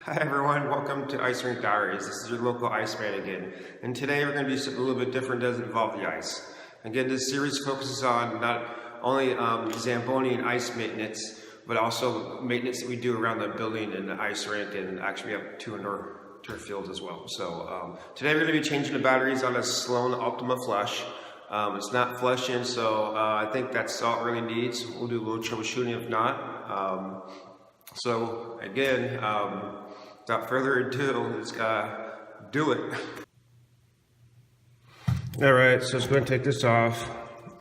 Hi everyone, welcome to Ice Rink Diaries. This is your local Iceman again. And today we're going to do something a little bit different that doesn't involve the ice. Again, this series focuses on not only Zamboni and ice maintenance, but also maintenance that we do around the building and the ice rink, and actually we have 2 indoor turf fields as well. So today we're going to be changing the batteries on a Sloan Ultima flush. It's not flushing, so I think that's all it really needs. We'll do a little troubleshooting if not. So again, without further ado, let's do it. All right, so it's going to take this off,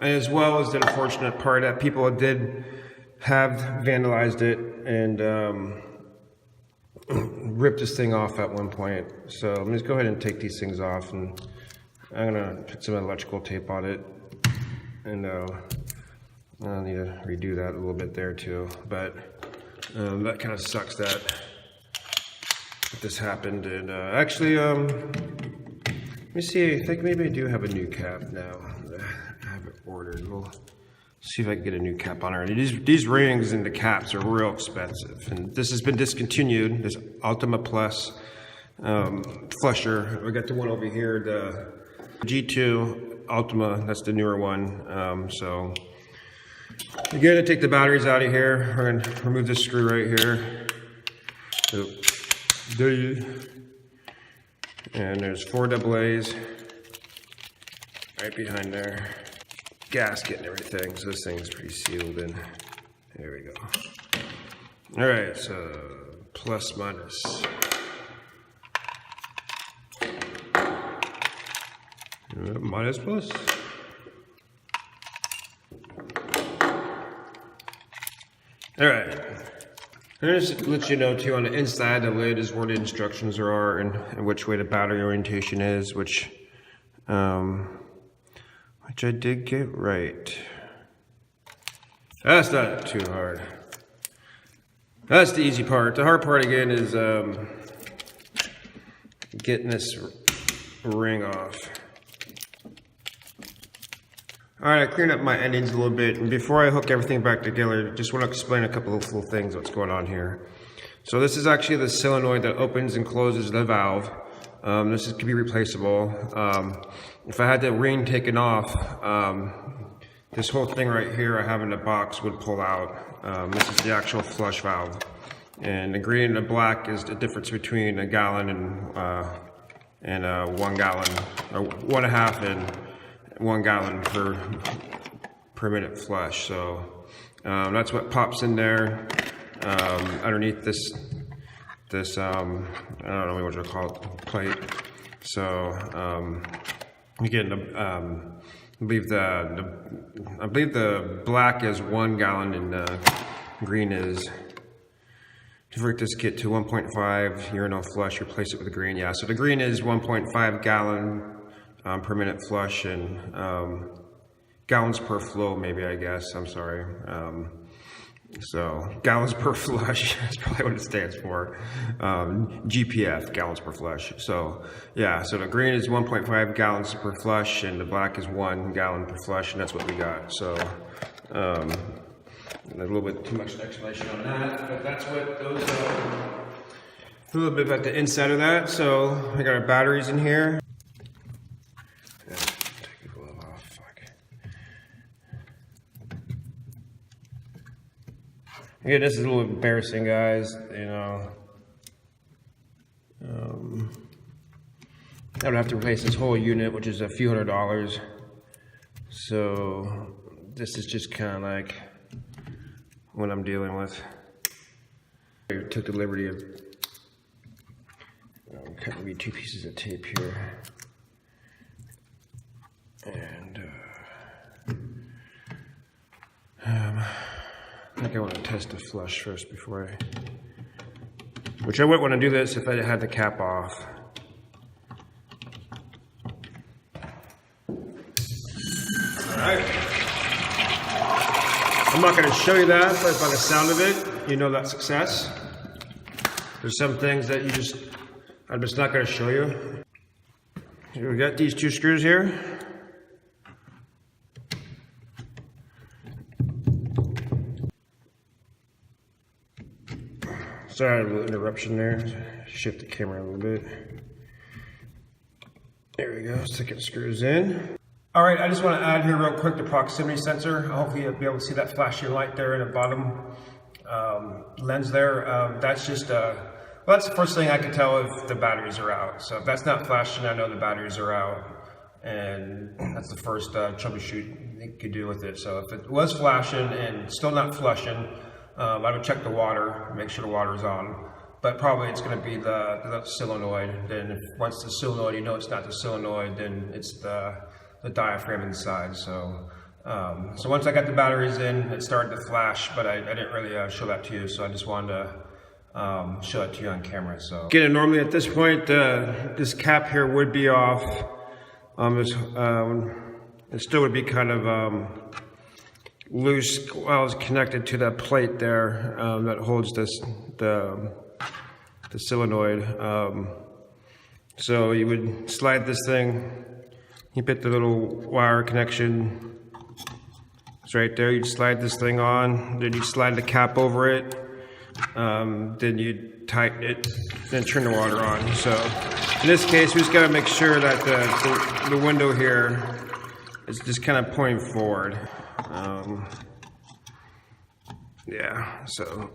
as well as the unfortunate part that people did have vandalized it and ripped this thing off at one point. So let me just go ahead and take these things off, and I'm gonna put some electrical tape on it, and I'll need to redo that a little bit there too. But that kind of sucks that this happened. And actually, let me see. I think maybe I do have a new cap now. I have it ordered. We'll see if I can get a new cap on her. These rings and the caps are real expensive, and this has been discontinued. This Ultima Plus flusher. We got the one over here, the G2 Ultima. That's the newer one. So we're going to take the batteries out of here. We're going to remove this screw right here. So, and there's 4 AA's right behind there. Gasket and everything. So this thing's pretty sealed in. There we go. All right, so plus minus. Minus plus. All right. And just to let you know too, on the inside the lid is where the instructions are and which way the battery orientation is, which I did get right. That's not too hard. That's the easy part. The hard part again is getting this ring off. Alright, I cleaned up my endings a little bit, and before I hook everything back together, just want to explain a couple of little things what's going on here. So this is actually the solenoid that opens and closes the valve. This can be replaceable. If I had the ring taken off, this whole thing right here I have in the box would pull out. This is the actual flush valve. And the green and the black is the difference between a gallon and 1 gallon, or 1.5 and 1 gallon per minute flush. So that's what pops in there underneath this I don't know what you call it, plate. So again, I believe the black is 1 gallon and the green is, to convert this kit to 1.5 urinal flush, replace it with the green. Yeah, so the green is 1.5 gallon per minute flush, and gallons per flow, maybe, I guess. I'm sorry. So gallons per flush is probably what it stands for. GPF, gallons per flush. So yeah, so the green is 1.5 gallons per flush, and the black is 1 gallon per flush, and that's what we got. So a little bit too much explanation on that, but that's what those are. A little bit about the inside of that. So we got our batteries in here. Yeah, this is a little embarrassing, guys. You know, I would have to replace this whole unit, which is a few $100s. So this is just kind of like what I'm dealing with. I took the liberty of cutting me 2 pieces of tape here, and I think I want to test the flush first before which I wouldn't want to do this if I had the cap off. Alright. I'm not going to show you that, but by the sound of it, you know that's success. There's some things that I'm just not going to show you. Here we got these 2 screws here. Sorry, a little interruption there. Shift the camera a little bit. There we go, second screws in. All right, I just want to add here real quick the proximity sensor. Hopefully you'll be able to see that flashing light there in the bottom lens there. That's just, well, that's the first thing I can tell if the batteries are out. So if that's not flashing, I know the batteries are out. And that's the first troubleshoot you could do with it. So if it was flashing and still not flushing, I would check the water, make sure the water's on. But probably it's going to be the solenoid. Then once the solenoid, you know it's not the solenoid, then it's the diaphragm inside. So so once I got the batteries in, it started to flash, but I didn't really show that to you. So I just wanted to show it to you on camera. So again, normally at this point, this cap here would be off. It still would be kind of loose while it's connected to that plate there that holds the solenoid. So you would slide this thing, you put the little wire connection, it's right there, you'd slide this thing on, then you slide the cap over it, then you tighten it, then turn the water on. So in this case, we just got to make sure that the window here is just kind of pointing forward. Yeah, so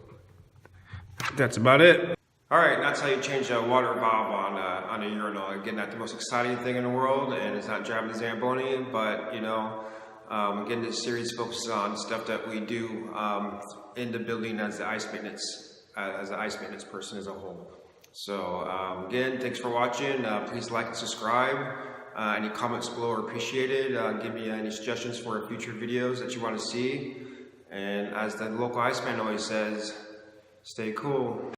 that's about it. All right, that's how you change a water valve on a urinal. Again, not the most exciting thing in the world, and it's not driving the Zamboni, but you know, again, this series focuses on stuff that we do in the building as the ice maintenance person as a whole. So again, thanks for watching. Please like and subscribe. Any comments below are appreciated. Give me any suggestions for future videos that you want to see. And as the local Iceman always says, stay cool.